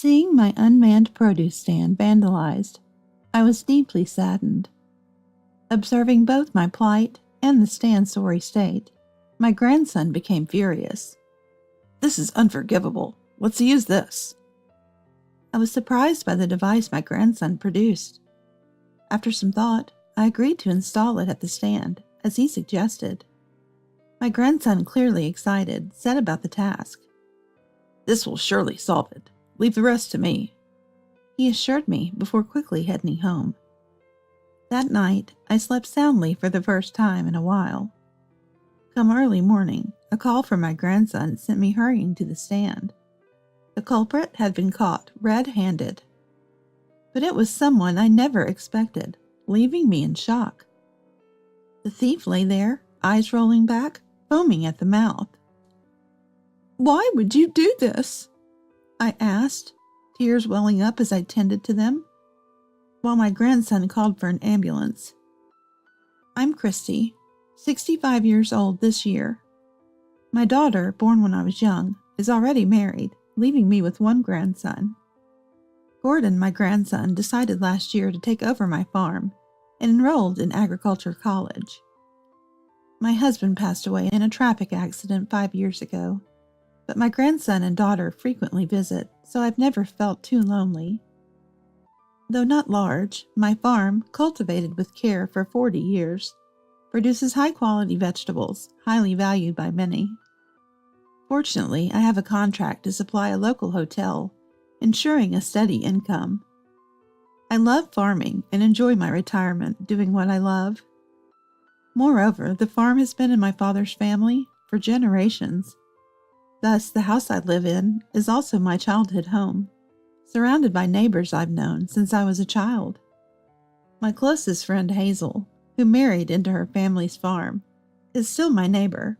Seeing my unmanned produce stand vandalized, I was deeply saddened. Observing both my plight and the stand's sorry state, my grandson became furious. "This is unforgivable. Let's use this." I was surprised by the device my grandson produced. After some thought, I agreed to install it at the stand, as he suggested. My grandson, clearly excited, set about the task. "This will surely solve it. Leave the rest to me," he assured me before quickly heading home. That night, I slept soundly for the first time in a while. Come early morning, a call from my grandson sent me hurrying to the stand. The culprit had been caught red-handed. But it was someone I never expected, leaving me in shock. The thief lay there, eyes rolling back, foaming at the mouth. "Why would you do this?" I asked, tears welling up as I tended to them, while my grandson called for an ambulance. "I'm Christy, 65 years old this year. My daughter, born when I was young, is already married, leaving me with one grandson. Gordon, my grandson, decided last year to take over my farm and enrolled in agriculture college. My husband passed away in a traffic accident 5 years ago, but my grandson and daughter frequently visit, so I've never felt too lonely. Though not large, my farm, cultivated with care for 40 years, produces high-quality vegetables, highly valued by many. Fortunately, I have a contract to supply a local hotel, ensuring a steady income. I love farming and enjoy my retirement doing what I love. Moreover, the farm has been in my father's family for generations. Thus, the house I live in is also my childhood home, surrounded by neighbors I've known since I was a child. My closest friend Hazel, who married into her family's farm, is still my neighbor,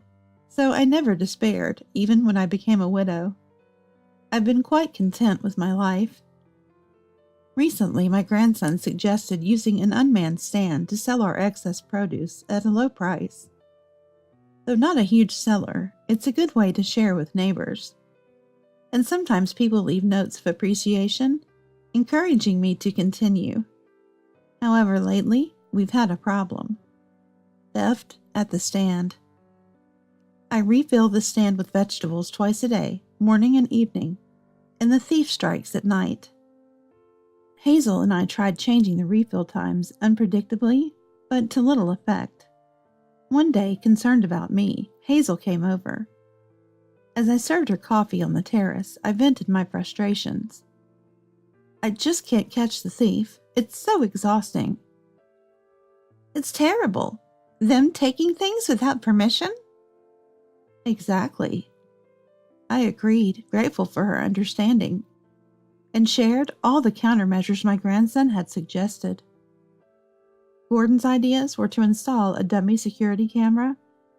so I never despaired, even when I became a widow. I've been quite content with my life. Recently, my grandson suggested using an unmanned stand to sell our excess produce at a low price. Though not a huge seller, it's a good way to share with neighbors. And sometimes people leave notes of appreciation, encouraging me to continue. However, lately, we've had a problem. Theft at the stand. I refill the stand with vegetables twice a day, morning and evening, and the thief strikes at night. Hazel and I tried changing the refill times unpredictably, but to little effect. One day, concerned about me, Hazel came over. As I served her coffee on the terrace, I vented my frustrations. "I just can't catch the thief. It's so exhausting." "It's terrible. Them taking things without permission?" "Exactly." I agreed, grateful for her understanding, and shared all the countermeasures my grandson had suggested. Gordon's ideas were to install a dummy security camera,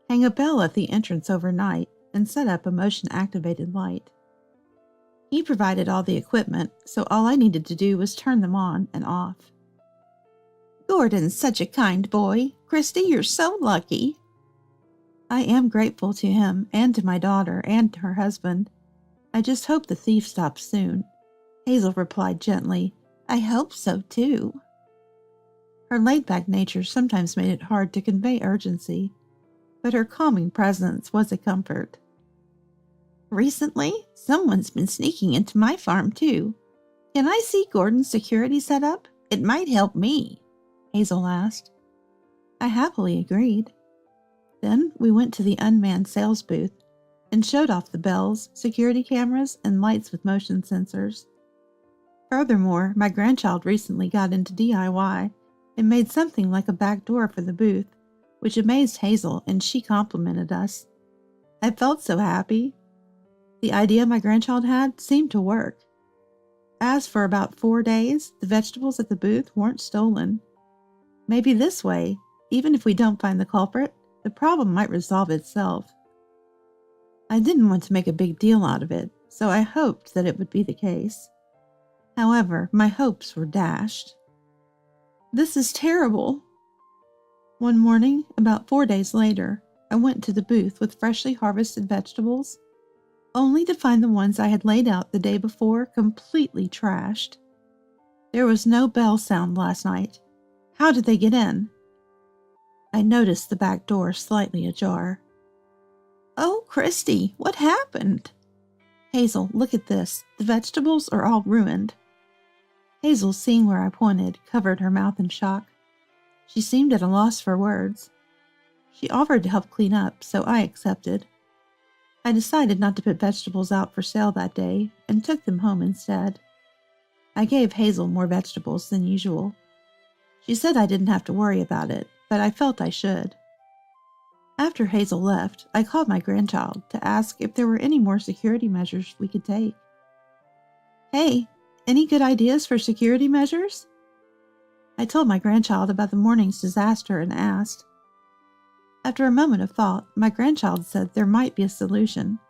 hang a bell at the entrance overnight, and set up a motion-activated light. He provided all the equipment, so all I needed to do was turn them on and off. "Gordon's such a kind boy. Christy, you're so lucky." I am grateful to him and to my daughter and to her husband. I just hope the thief stops soon. Hazel replied gently, "I hope so too." Her laid-back nature sometimes made it hard to convey urgency, but her calming presence was a comfort. "Recently, someone's been sneaking into my farm too. Can I see Gordon's security setup? It might help me," Hazel asked. I happily agreed. Then we went to the unmanned sales booth and showed off the bells, security cameras, and lights with motion sensors. Furthermore, my grandchild recently got into DIY and made something like a back door for the booth, which amazed Hazel, and she complimented us. I felt so happy. The idea my grandchild had seemed to work. As for about 4 days, the vegetables at the booth weren't stolen. Maybe this way, even if we don't find the culprit, the problem might resolve itself. I didn't want to make a big deal out of it, so I hoped that it would be the case. However, my hopes were dashed. "This is terrible." One morning, about 4 days later, I went to the booth with freshly harvested vegetables. only to find the ones I had laid out the day before completely trashed. There was no bell sound last night. How did they get in? I noticed the back door slightly ajar. Oh, Christy, what happened? Hazel, look at this. The vegetables are all ruined. Hazel, seeing where I pointed, covered her mouth in shock. She seemed at a loss for words. She offered to help clean up, so I accepted. I decided not to put vegetables out for sale that day and took them home instead. I gave Hazel more vegetables than usual. She said I didn't have to worry about it, but I felt I should. After Hazel left, I called my grandchild to ask if there were any more security measures we could take. Hey, any good ideas for security measures? I told my grandchild about the morning's disaster and asked. After a moment of thought, my grandchild said there might be a solution,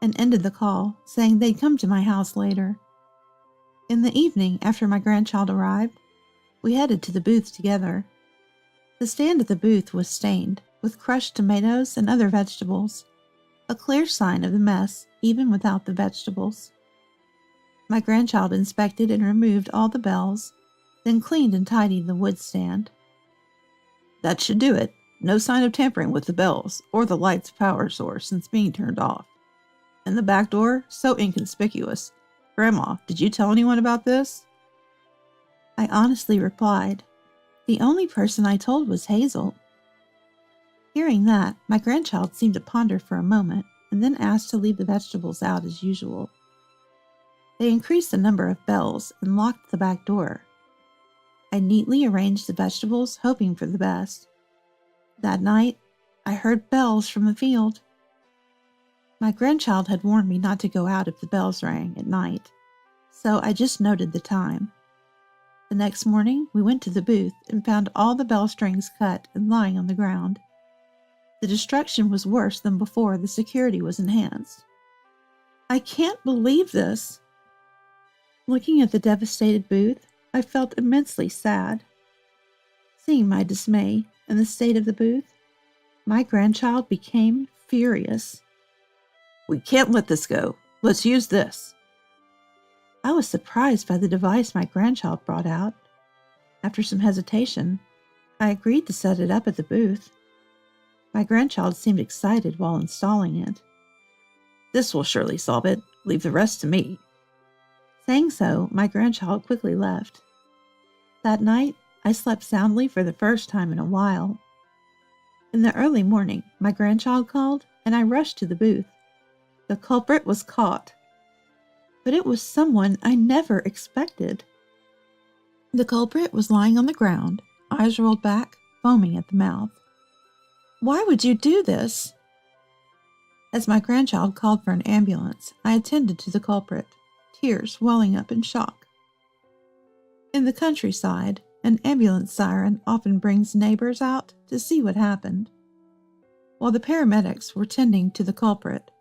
and ended the call, saying they'd come to my house later. In the evening, after my grandchild arrived, we headed to the booth together. The stand at the booth was stained, with crushed tomatoes and other vegetables, a clear sign of the mess even without the vegetables. My grandchild inspected and removed all the bells, then cleaned and tidied the wood stand. That should do it. No sign of tampering with the bells or the light's power source since being turned off. And the back door, so inconspicuous. Grandma, did you tell anyone about this? I honestly replied, the only person I told was Hazel. Hearing that, my grandchild seemed to ponder for a moment and then asked to leave the vegetables out as usual. They increased the number of bells and locked the back door. I neatly arranged the vegetables, hoping for the best. That night, I heard bells from the field. My grandchild had warned me not to go out if the bells rang at night, so I just noted the time. The next morning, we went to the booth and found all the bell strings cut and lying on the ground. The destruction was worse than before the security was enhanced. I can't believe this. Looking at the devastated booth, I felt immensely sad. Seeing my dismay and the state of the booth, my grandchild became furious. We can't let this go. Let's use this. I was surprised by the device my grandchild brought out. After some hesitation, I agreed to set it up at the booth. My grandchild seemed excited while installing it. This will surely solve it. Leave the rest to me. Saying so, my grandchild quickly left. That night, I slept soundly for the first time in a while. In the early morning, my grandchild called, and I rushed to the booth. The culprit was caught. But it was someone I never expected. The culprit was lying on the ground, eyes rolled back, foaming at the mouth. Why would you do this? As my grandchild called for an ambulance, I attended to the culprit, tears welling up in shock. In the countryside, an ambulance siren often brings neighbors out to see what happened. While the paramedics were tending to the culprit,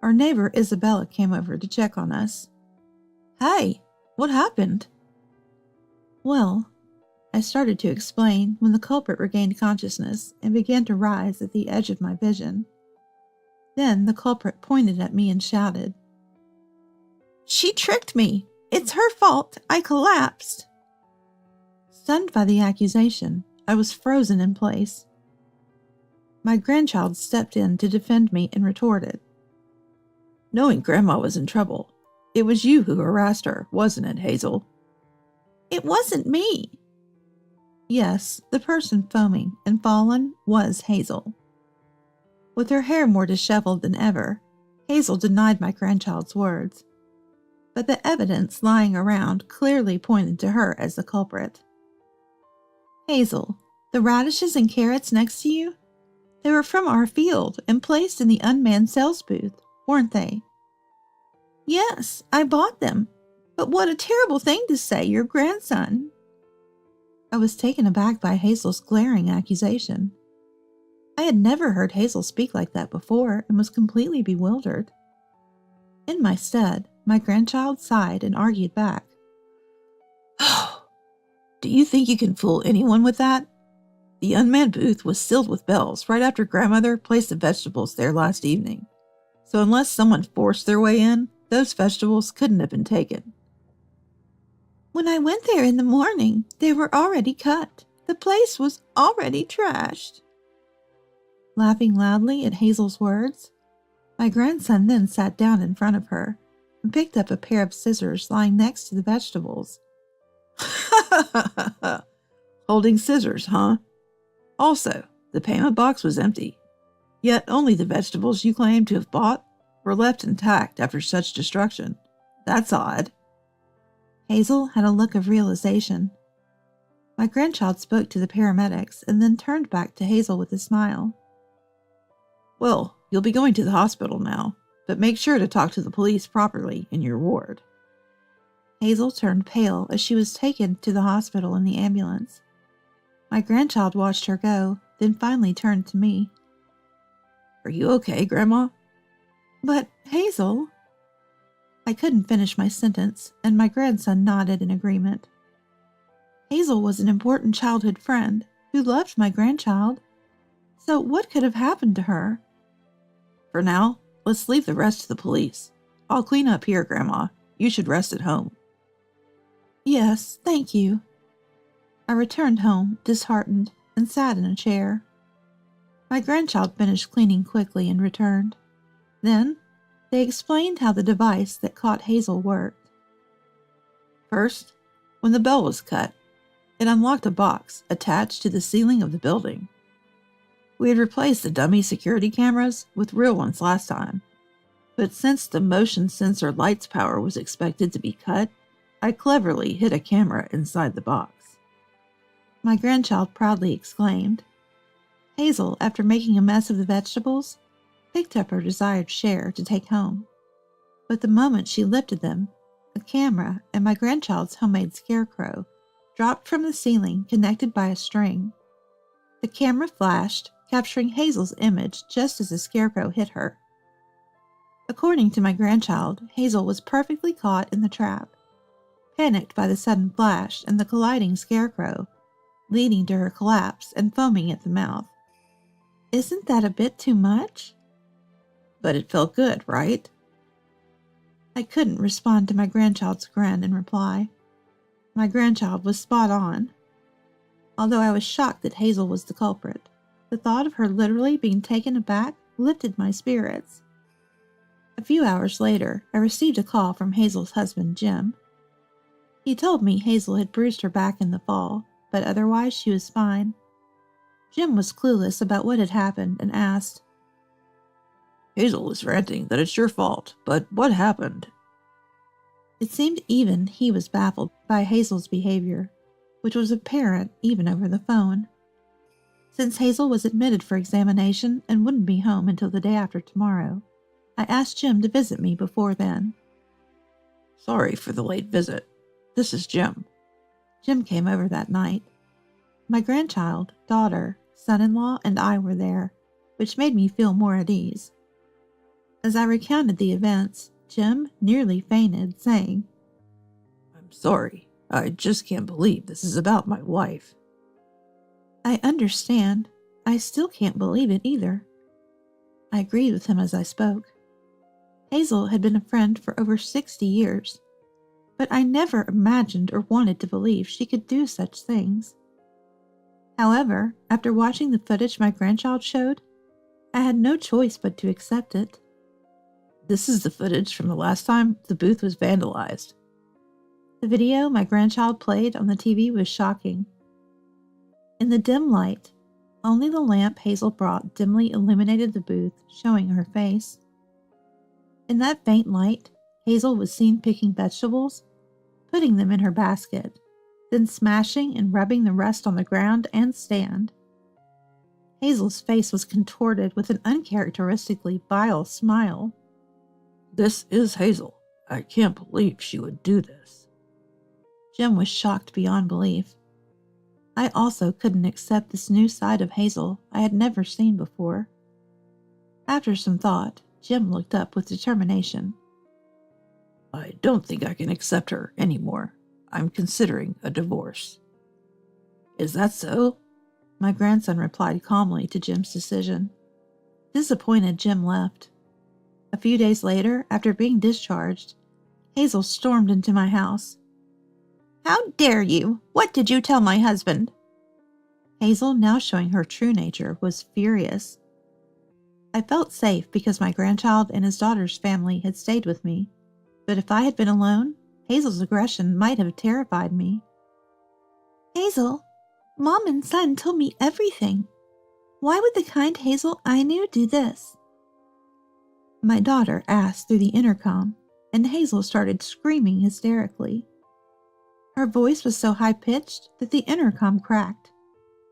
our neighbor Isabella came over to check on us. Hey, what happened? Well, I started to explain when the culprit regained consciousness and began to rise at the edge of my vision. Then the culprit pointed at me and shouted, She tricked me! It's her fault! I collapsed! Stunned by the accusation, I was frozen in place. My grandchild stepped in to defend me and retorted, Knowing Grandma was in trouble, it was you who harassed her, wasn't it, Hazel? It wasn't me. Yes, the person foaming and fallen was Hazel. With her hair more disheveled than ever, Hazel denied my grandchild's words. But the evidence lying around clearly pointed to her as the culprit. Hazel, the radishes and carrots next to you? They were from our field and placed in the unmanned sales booth, weren't they? Yes, I bought them. But what a terrible thing to say, your grandson. I was taken aback by Hazel's glaring accusation. I had never heard Hazel speak like that before and was completely bewildered. In my stead, my grandchild sighed and argued back. Oh, do you think you can fool anyone with that? The unmanned booth was sealed with bells right after Grandmother placed the vegetables there last evening. So unless someone forced their way in, those vegetables couldn't have been taken. When I went there in the morning, they were already cut. The place was already trashed. Laughing loudly at Hazel's words, my grandson then sat down in front of her and picked up a pair of scissors lying next to the vegetables. Holding scissors, huh? Also, the payment box was empty, yet only the vegetables you claim to have bought were left intact after such destruction. That's odd. Hazel had a look of realization. My grandchild spoke to the paramedics and then turned back to Hazel with a smile. Well, you'll be going to the hospital now, but make sure to talk to the police properly in your ward. Hazel turned pale as she was taken to the hospital in the ambulance. My grandchild watched her go, then finally turned to me. Are you okay, Grandma? But, Hazel... I couldn't finish my sentence, and my grandson nodded in agreement. Hazel was an important childhood friend who loved my grandchild. So what could have happened to her? For now, let's leave the rest to the police. I'll clean up here, Grandma. You should rest at home. Yes, thank you. I returned home, disheartened, and sat in a chair. My grandchild finished cleaning quickly and returned. Then, they explained how the device that caught Hazel worked. First, when the bell was cut, it unlocked a box attached to the ceiling of the building. We had replaced the dummy security cameras with real ones last time, but since the motion sensor light's power was expected to be cut, I cleverly hid a camera inside the box. My grandchild proudly exclaimed. Hazel, after making a mess of the vegetables, picked up her desired share to take home. But the moment she lifted them, a camera and my grandchild's homemade scarecrow dropped from the ceiling connected by a string. The camera flashed, capturing Hazel's image just as the scarecrow hit her. According to my grandchild, Hazel was perfectly caught in the trap, panicked by the sudden flash and the colliding scarecrow, leading to her collapse and foaming at the mouth. Isn't that a bit too much? But it felt good, right? I couldn't respond to my grandchild's grin in reply. My grandchild was spot on. Although I was shocked that Hazel was the culprit, the thought of her literally being taken aback lifted my spirits. A few hours later, I received a call from Hazel's husband, Jim. He told me Hazel had bruised her back in the fall, but otherwise she was fine. Jim was clueless about what had happened and asked, Hazel is ranting that it's your fault, but what happened? It seemed even he was baffled by Hazel's behavior, which was apparent even over the phone. Since Hazel was admitted for examination and wouldn't be home until the day after tomorrow, I asked Jim to visit me before then. Sorry for the late visit. This is Jim. Jim came over that night. My grandchild, daughter, son-in-law, and I were there, which made me feel more at ease. As I recounted the events, Jim nearly fainted, saying, I'm sorry. I just can't believe this is about my wife. I understand. I still can't believe it either. I agreed with him as I spoke. Hazel had been a friend for over 60 years, but I never imagined or wanted to believe she could do such things. However, after watching the footage my grandchild showed, I had no choice but to accept it. This is the footage from the last time the booth was vandalized. The video my grandchild played on the TV was shocking. In the dim light, only the lamp Hazel brought dimly illuminated the booth, showing her face. In that faint light, Hazel was seen picking vegetables, putting them in her basket, then smashing and rubbing the rest on the ground and stand. Hazel's face was contorted with an uncharacteristically vile smile. This is Hazel. I can't believe she would do this. Jim was shocked beyond belief. I also couldn't accept this new side of Hazel I had never seen before. After some thought, Jim looked up with determination. I don't think I can accept her anymore. I'm considering a divorce. Is that so? My grandson replied calmly to Jim's decision. Disappointed, Jim left. A few days later, after being discharged, Hazel stormed into my house. "How dare you? What did you tell my husband?" Hazel, now showing her true nature, was furious. I felt safe because my grandchild and his daughter's family had stayed with me, but if I had been alone, Hazel's aggression might have terrified me. "Hazel, Mom and Son told me everything. Why would the kind Hazel I knew do this?" My daughter asked through the intercom, and Hazel started screaming hysterically. Her voice was so high-pitched that the intercom cracked,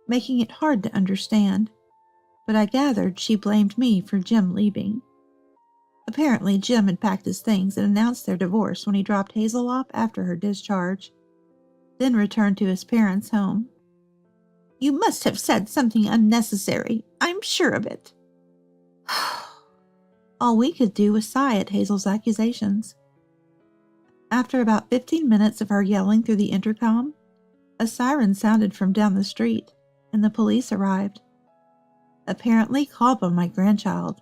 making it hard to understand, but I gathered she blamed me for Jim leaving. Apparently, Jim had packed his things and announced their divorce when he dropped Hazel off after her discharge, then returned to his parents' home. "You must have said something unnecessary. I'm sure of it." All we could do was sigh at Hazel's accusations. After about 15 minutes of her yelling through the intercom, a siren sounded from down the street, and the police arrived, apparently called by my grandchild.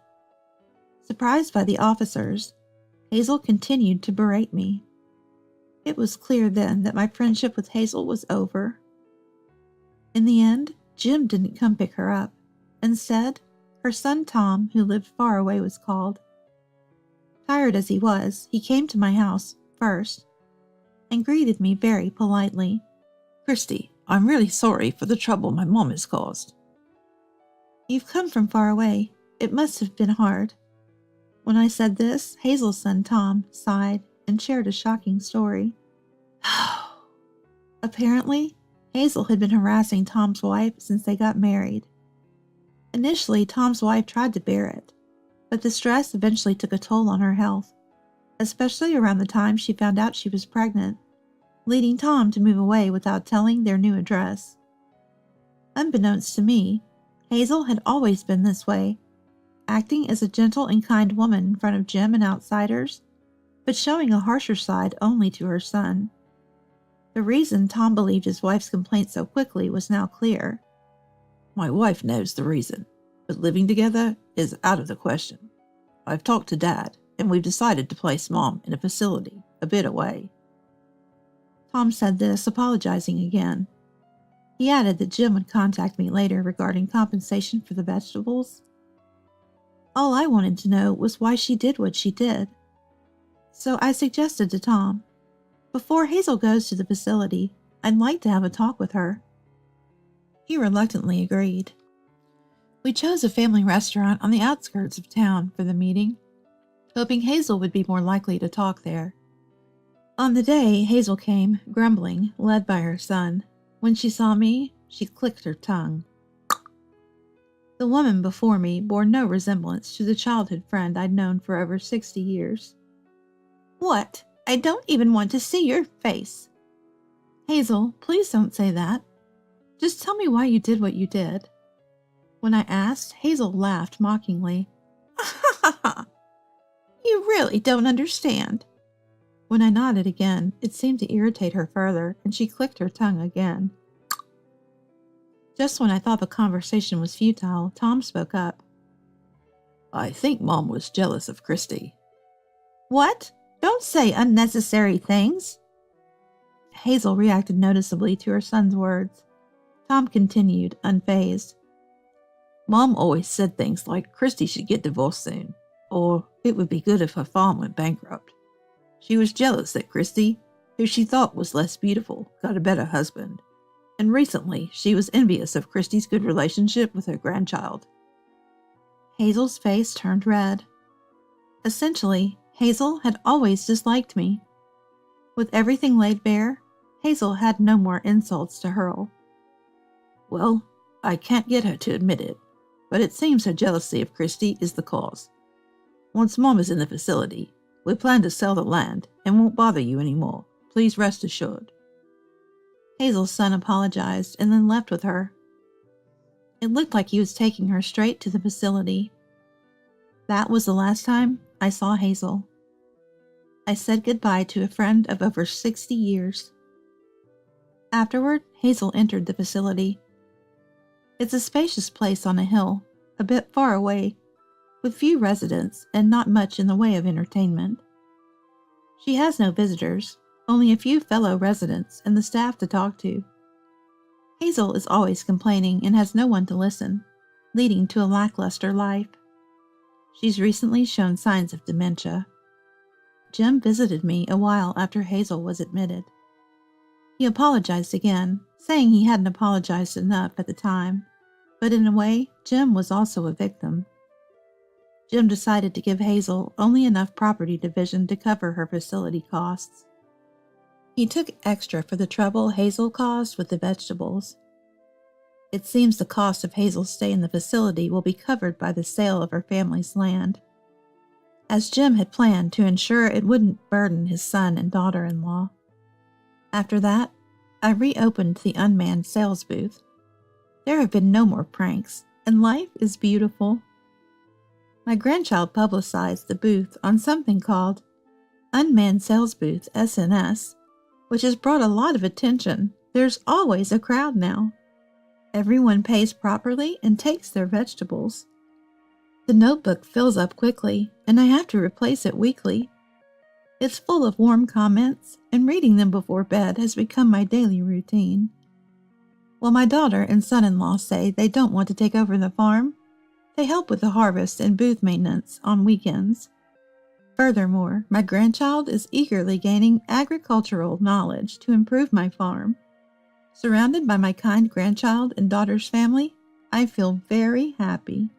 Surprised by the officers, Hazel continued to berate me. It was clear then that my friendship with Hazel was over. In the end, Jim didn't come pick her up. Instead, her son Tom, who lived far away, was called. Tired as he was, he came to my house first and greeted me very politely. "Christy, I'm really sorry for the trouble my mom has caused." "You've come from far away. It must have been hard." When I said this, Hazel's son Tom sighed and shared a shocking story. Apparently, Hazel had been harassing Tom's wife since they got married. Initially, Tom's wife tried to bear it, but the stress eventually took a toll on her health, especially around the time she found out she was pregnant, leading Tom to move away without telling their new address. Unbeknownst to me, Hazel had always been this way, acting as a gentle and kind woman in front of Jim and outsiders, but showing a harsher side only to her son. The reason Tom believed his wife's complaint so quickly was now clear. "My wife knows the reason, but living together is out of the question. I've talked to Dad, and we've decided to place Mom in a facility a bit away." Tom said this, apologizing again. He added that Jim would contact me later regarding compensation for the vegetables. All I wanted to know was why she did what she did. So I suggested to Tom, "Before Hazel goes to the facility, I'd like to have a talk with her." He reluctantly agreed. We chose a family restaurant on the outskirts of town for the meeting, hoping Hazel would be more likely to talk there. On the day, Hazel came, grumbling, led by her son. When she saw me, she clicked her tongue. The woman before me bore no resemblance to the childhood friend I'd known for over 60 years. "What? I don't even want to see your face." "Hazel, please don't say that. Just tell me why you did what you did." When I asked, Hazel laughed mockingly. "You really don't understand." When I nodded again, it seemed to irritate her further, and she clicked her tongue again. Just when I thought the conversation was futile, Tom spoke up. "I think Mom was jealous of Christy." "What? Don't say unnecessary things." Hazel reacted noticeably to her son's words. Tom continued, unfazed. "Mom always said things like Christy should get divorced soon, or it would be good if her farm went bankrupt. She was jealous that Christy, who she thought was less beautiful, got a better husband, and recently she was envious of Christy's good relationship with her grandchild." Hazel's face turned red. Essentially, Hazel had always disliked me. With everything laid bare, Hazel had no more insults to hurl. "Well, I can't get her to admit it, but it seems her jealousy of Christy is the cause. Once Mom is in the facility, we plan to sell the land and won't bother you anymore. Please rest assured." Hazel's son apologized and then left with her. It looked like he was taking her straight to the facility. That was the last time I saw Hazel. I said goodbye to a friend of over 60 years. Afterward, Hazel entered the facility. It's a spacious place on a hill, a bit far away, with few residents and not much in the way of entertainment. She has no visitors, only a few fellow residents and the staff to talk to. Hazel is always complaining and has no one to listen, leading to a lackluster life. She's recently shown signs of dementia. Jim visited me a while after Hazel was admitted. He apologized again, saying he hadn't apologized enough at the time, but in a way, Jim was also a victim. Jim decided to give Hazel only enough property division to cover her facility costs. He took extra for the trouble Hazel caused with the vegetables. It seems the cost of Hazel's stay in the facility will be covered by the sale of her family's land, as Jim had planned to ensure it wouldn't burden his son and daughter-in-law. After that, I reopened the unmanned sales booth. There have been no more pranks, and life is beautiful. My grandchild publicized the booth on something called Unmanned Sales Booth SNS, which has brought a lot of attention. There's always a crowd now. Everyone pays properly and takes their vegetables. The notebook fills up quickly, and I have to replace it weekly. It's full of warm comments, and reading them before bed has become my daily routine. While my daughter and son-in-law say they don't want to take over the farm, they help with the harvest and booth maintenance on weekends. Furthermore, my grandchild is eagerly gaining agricultural knowledge to improve my farm. Surrounded by my kind grandchild and daughter's family, I feel very happy.